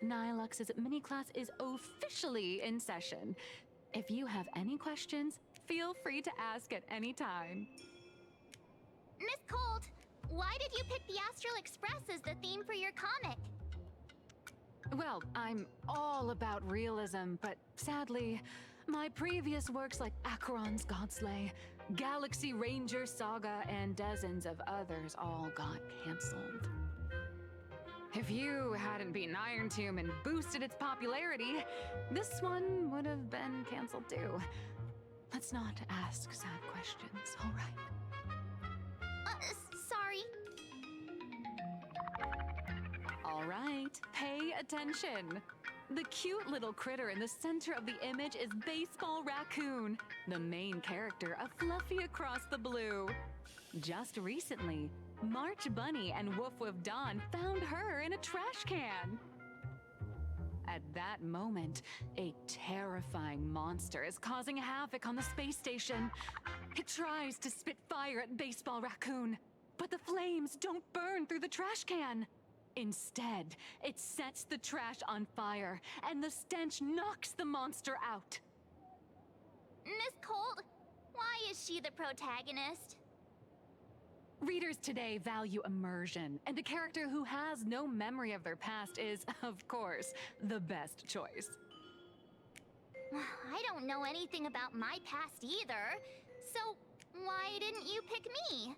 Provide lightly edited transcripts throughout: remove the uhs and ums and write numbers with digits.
Nilux's mini class is officially in session. If you have any questions, feel free to ask at any time. Miss Colt, why did you pick the Astral Express as the theme for your comic? Well, I'm all about realism, but sadly, my previous works like Acheron's Godslay, Galaxy Ranger Saga, and dozens of others all got canceled. If you hadn't beaten Iron Tomb and boosted its popularity, this one would have been canceled too. Let's not ask sad questions, all right? Sorry. All right, pay attention. The cute little critter in the center of the image is Baseball Raccoon, the main character of Fluffy Across the Blue. Just recently, March Bunny and Woof Woof Dawn found her in a trash can. At that moment, a terrifying monster is causing havoc on the space station. It tries to spit fire at Baseball Raccoon, but the flames don't burn through the trash can. Instead, it sets the trash on fire, and the stench knocks the monster out. Miss Colt, why is she the protagonist? Readers today value immersion, and a character who has no memory of their past is, of course, the best choice. I don't know anything about my past either, so why didn't you pick me?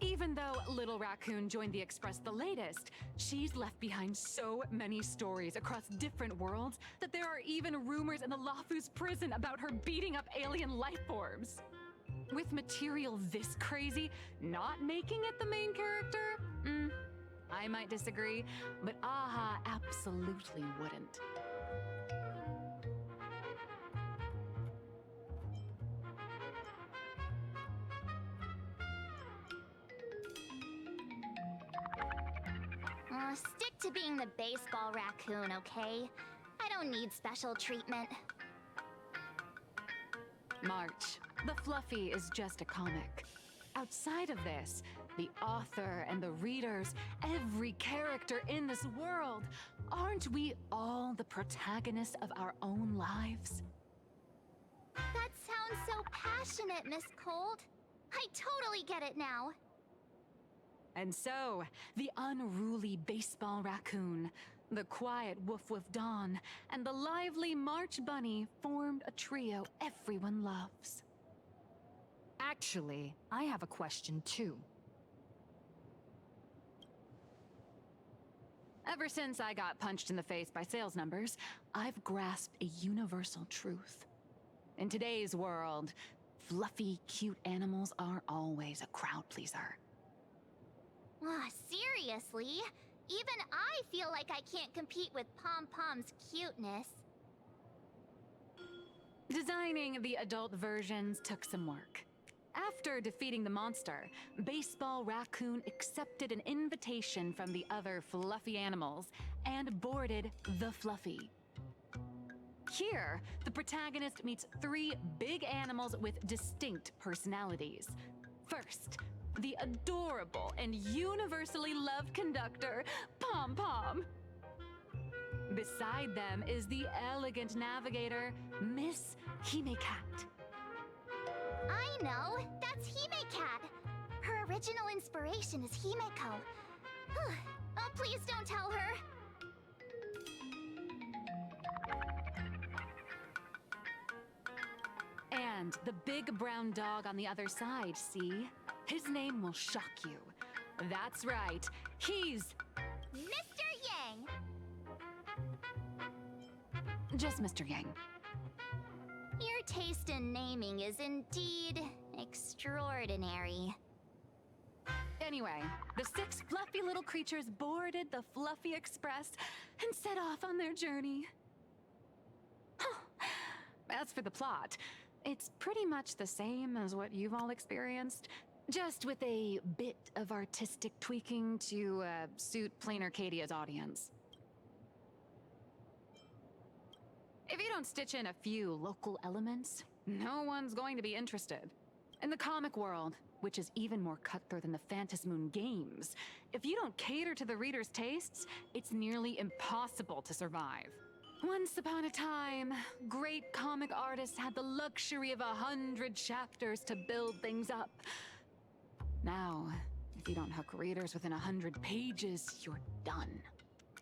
Even though Little Raccoon joined the Express the latest, she's left behind so many stories across different worlds that there are even rumors in the Lafu's prison about her beating up alien life forms. With material this crazy, not making it the main character? I might disagree, but Aha absolutely wouldn't. Stick to being the Baseball Raccoon, okay? I don't need special treatment. March, the Fluffy is just a comic. Outside of this, the author and the readers, every character in this world, aren't we all the protagonists of our own lives? That sounds so passionate, Miss Colt. I totally get it now. And so, the unruly Baseball Raccoon, the quiet Woof Woof Dawn, and the lively March Bunny formed a trio everyone loves. Actually, I have a question too. Ever since I got punched in the face by sales numbers, I've grasped a universal truth. In today's world, fluffy, cute animals are always a crowd pleaser. Seriously? Even I feel like I can't compete with Pom-Pom's cuteness. Designing the adult versions took some work. After defeating the monster, Baseball Raccoon accepted an invitation from the other fluffy animals and boarded the Fluffy. Here, the protagonist meets three big animals with distinct personalities. First, the adorable and universally loved conductor, Pom-Pom. Beside them is the elegant navigator, Miss Hime-Cat. I know! That's Hime-Cat! Her original inspiration is Himeko. Oh, please don't tell her! And the big brown dog on the other side, see? His name will shock you. That's right, he's... Mr. Yang! just Mr. Yang. Your taste in naming is indeed extraordinary. Anyway, the six fluffy little creatures boarded the Fluffy Express and set off on their journey. As for the plot, it's pretty much the same as what you've all experienced, just with a bit of artistic tweaking to suit Planarcadia's audience. If you don't stitch in a few local elements, no one's going to be interested. In the comic world, which is even more cutthroat than the Phantasmoon games. If you don't cater to the reader's tastes, it's nearly impossible to survive. Once upon a time, great comic artists had the luxury of 100 chapters to build things up. Now, if you don't hook readers within 100 pages, you're done.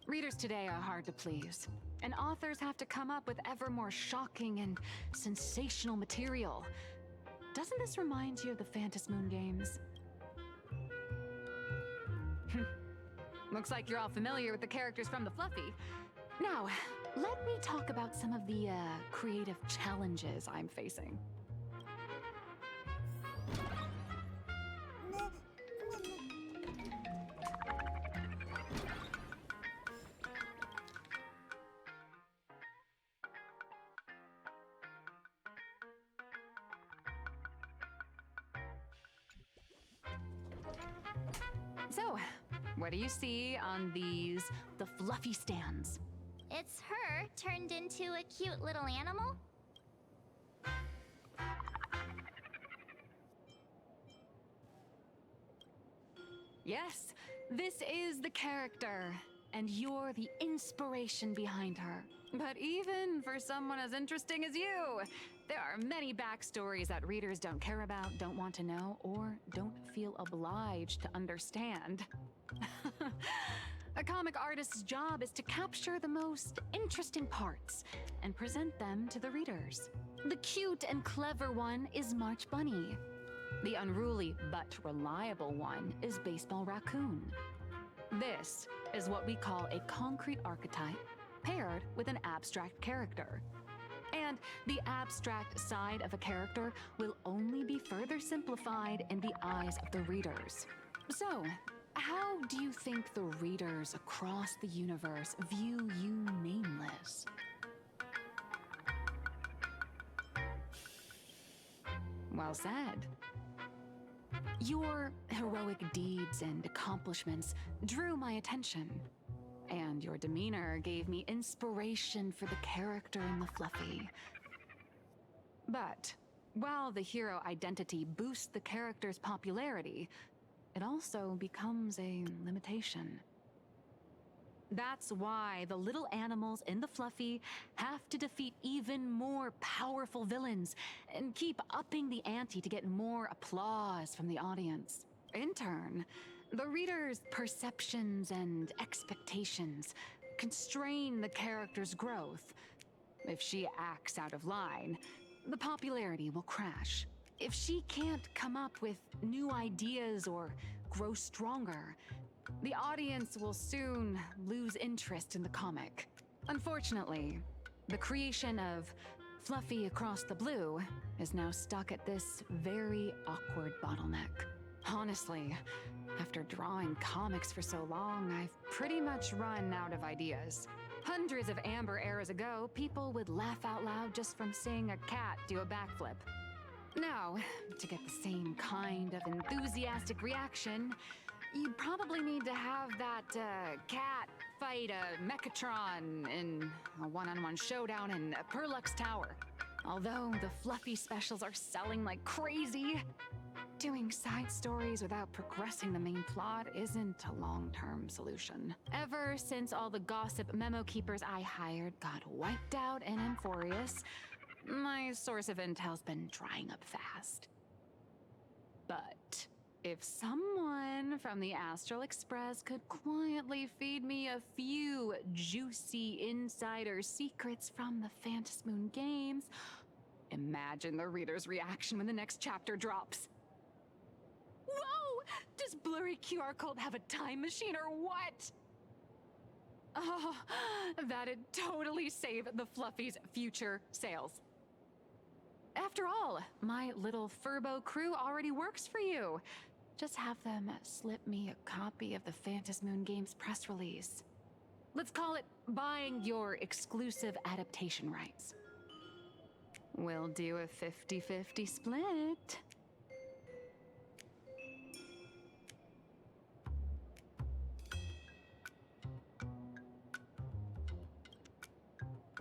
Readers today are hard to please, and authors have to come up with ever more shocking and sensational material. Doesn't this remind you of the Phantasmoon games? Looks like you're all familiar with the characters from the Fluffy. Now, let me talk about some of the creative challenges I'm facing. So, what do you see on the Fluffy stands? It's her turned into a cute little animal? Yes, this is the character, and you're the inspiration behind her. But even for someone as interesting as you, there are many backstories that readers don't care about, don't want to know, or don't feel obliged to understand. A comic artist's job is to capture the most interesting parts and present them to the readers. The cute and clever one is March Bunny. The unruly but reliable one is Baseball Raccoon. This is what we call a concrete archetype paired with an abstract character. And the abstract side of a character will only be further simplified in the eyes of the readers. So, how do you think the readers across the universe view you nameless? Well said. Your heroic deeds and accomplishments drew my attention, and your demeanor gave me inspiration for the character in the Fluffy. But while the hero identity boosts the character's popularity, it also becomes a limitation. That's why the little animals in the Fluffy have to defeat even more powerful villains and keep upping the ante to get more applause from the audience. In turn, the reader's perceptions and expectations constrain the character's growth. If she acts out of line, the popularity will crash. If she can't come up with new ideas or grow stronger, the audience will soon lose interest in the comic. Unfortunately, the creation of Fluffy Across the Blue is now stuck at this very awkward bottleneck. Honestly, after drawing comics for so long, I've pretty much run out of ideas. Hundreds of Amber eras ago, people would laugh out loud just from seeing a cat do a backflip. Now, to get the same kind of enthusiastic reaction, you'd probably need to have that cat fight a Mechatron in a one-on-one showdown in Perlux Tower. Although the Fluffy specials are selling like crazy, doing side stories without progressing the main plot isn't a long-term solution. Ever since all the gossip memo keepers I hired got wiped out in Amphorius, my source of intel's been drying up fast. But if someone from the Astral Express could quietly feed me a few juicy insider secrets from the Phantasmoon games, imagine the reader's reaction when the next chapter drops. Whoa! Does Blurry QR Cult have a time machine or what? Oh, that'd totally save the Fluffy's future sales. After all, my little Furbo crew already works for you. Just have them slip me a copy of the Phantasmoon Games press release. Let's call it buying your exclusive adaptation rights. We'll do a 50-50 split.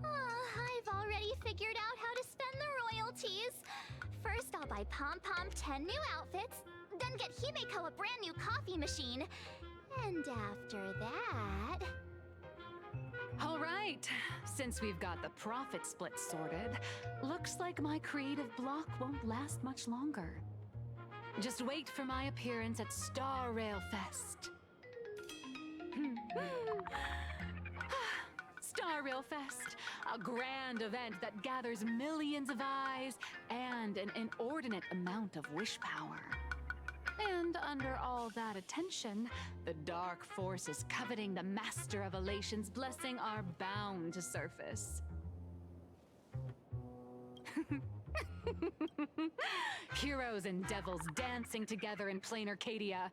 I've already figured out how to spend the royalties. First, I'll buy Pom Pom 10 new outfits. then get Himeko a brand new coffee machine. And after that... All right, since we've got the profit split sorted, looks like my creative block won't last much longer. Just wait for my appearance at Star Rail Fest. Star Rail Fest, a grand event that gathers millions of eyes and an inordinate amount of wish power. And under all that attention, the dark forces coveting the Master of Elation's blessing are bound to surface. Heroes and devils dancing together in Planarcadia.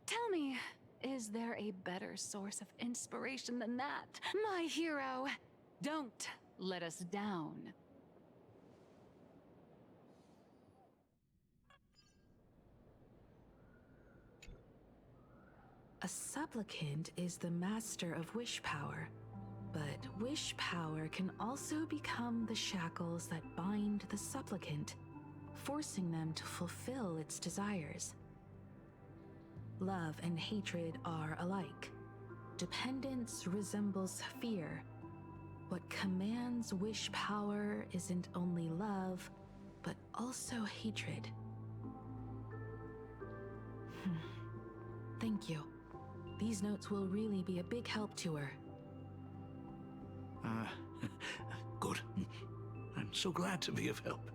Tell me, is there a better source of inspiration than that? My hero, don't let us down. A supplicant is the master of wish power, but wish power can also become the shackles that bind the supplicant, forcing them to fulfill its desires. Love and hatred are alike. Dependence resembles fear. What commands wish power isn't only love, but also hatred. Thank you. These notes will really be a big help to her. Good. I'm so glad to be of help.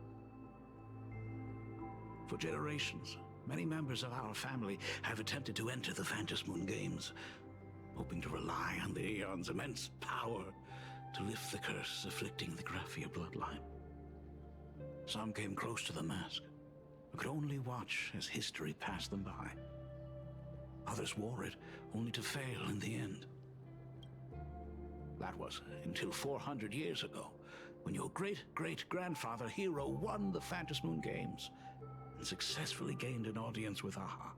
For generations, many members of our family have attempted to enter the Phantasmoon Games, hoping to rely on the Aeon's immense power to lift the curse afflicting the Graphia bloodline. Some came close to the mask, but could only watch as history passed them by. Others wore it, only to fail in the end. That was until 400 years ago, when your great-great-grandfather Hero won the Phantasmoon Games and successfully gained an audience with Aha.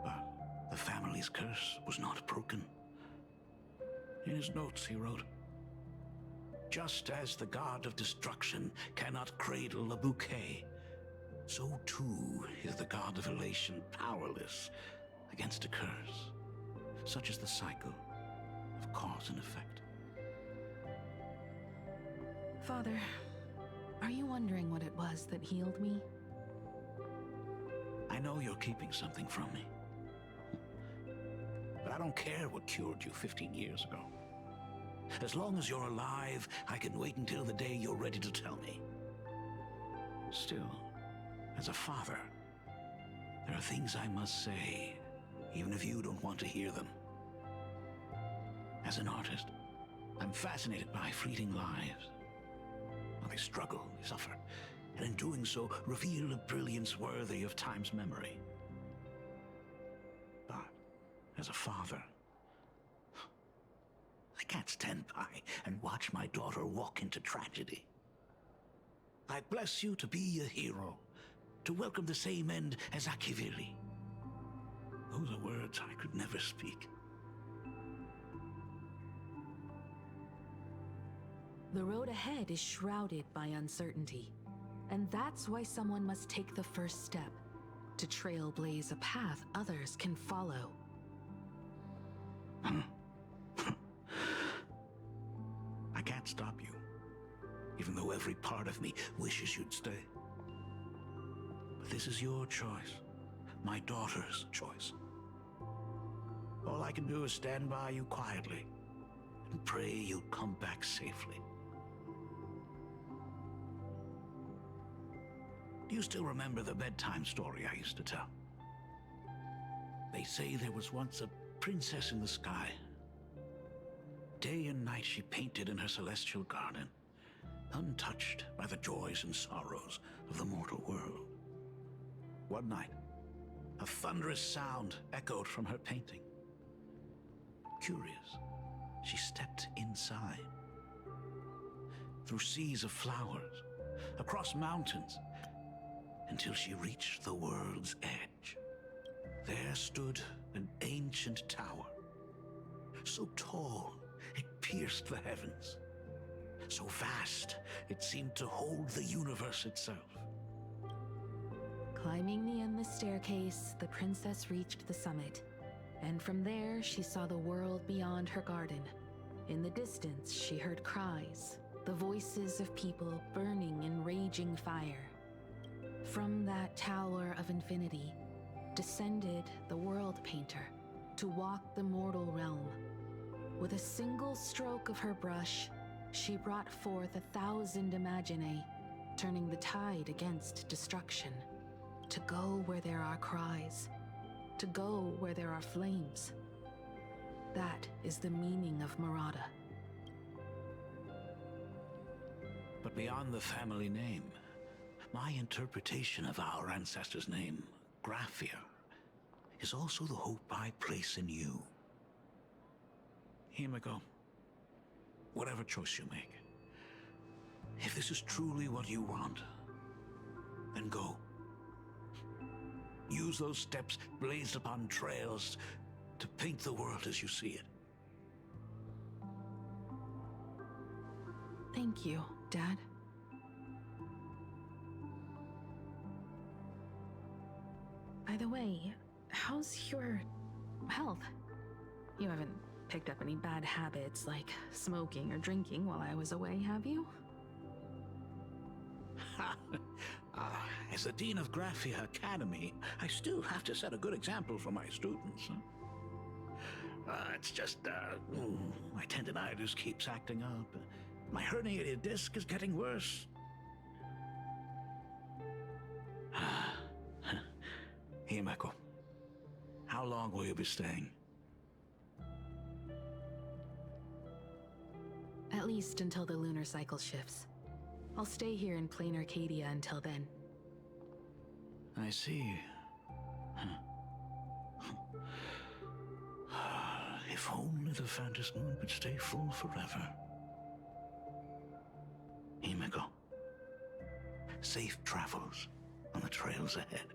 But the family's curse was not broken. In his notes, he wrote, "Just as the god of destruction cannot cradle a bouquet, so too is the god of elation powerless against a curse. Such is the cycle of cause and effect." Father, are you wondering what it was that healed me? I know you're keeping something from me. But I don't care what cured you 15 years ago. As long as you're alive, I can wait until the day you're ready to tell me. Still, as a father, there are things I must say, even if you don't want to hear them. As an artist, I'm fascinated by fleeting lives. How they struggle, they suffer, and in doing so, reveal a brilliance worthy of time's memory. But, as a father, I can't stand by and watch my daughter walk into tragedy. I bless you to be a hero, to welcome the same end as Akivili. Those are words I could never speak. The road ahead is shrouded by uncertainty, and that's why someone must take the first step, to trailblaze a path others can follow. I can't stop you, even though every part of me wishes you'd stay. But this is your choice, my daughter's choice. All I can do is stand by you quietly and pray you'll come back safely. Do you still remember the bedtime story I used to tell? They say there was once a princess in the sky. Day and night she painted in her celestial garden, untouched by the joys and sorrows of the mortal world. One night, a thunderous sound echoed from her painting. Curious, she stepped inside. Through seas of flowers, across mountains, until she reached the world's edge. There stood an ancient tower, so tall it pierced the heavens, so vast it seemed to hold the universe itself. Climbing the endless staircase, the princess reached the summit. And from there, she saw the world beyond her garden. In the distance, she heard cries, the voices of people burning in raging fire. From that tower of infinity, descended the world painter to walk the mortal realm. With a single stroke of her brush, she brought forth 1,000 imaginae, turning the tide against destruction. To go where there are cries, to go where there are flames. That is the meaning of Murata. But beyond the family name, my interpretation of our ancestor's name, Graphia, is also the hope I place in you. Himiko, whatever choice you make, if this is truly what you want, then go. Use those steps blazed upon trails to paint the world as you see it. Thank you, Dad. By the way, how's your health? You haven't picked up any bad habits like smoking or drinking while I was away, have you? As the Dean of Graphia Academy, I still have to set a good example for my students. It's just, my tendinitis keeps acting up. My herniated disc is getting worse. Himeko, how long will you be staying? At least until the lunar cycle shifts. I'll stay here in Planarcadia until then. I see. If only the Phantom Moon would stay full forever. Himeko, safe travels on the trails ahead.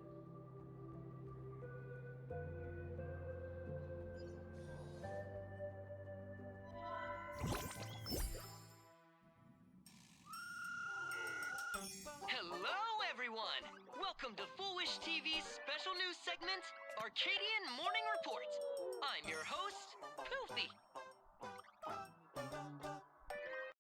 Hello, everyone! Welcome to Foolish TV's special news segment, Arcadian Morning Report. I'm your host, Poofy.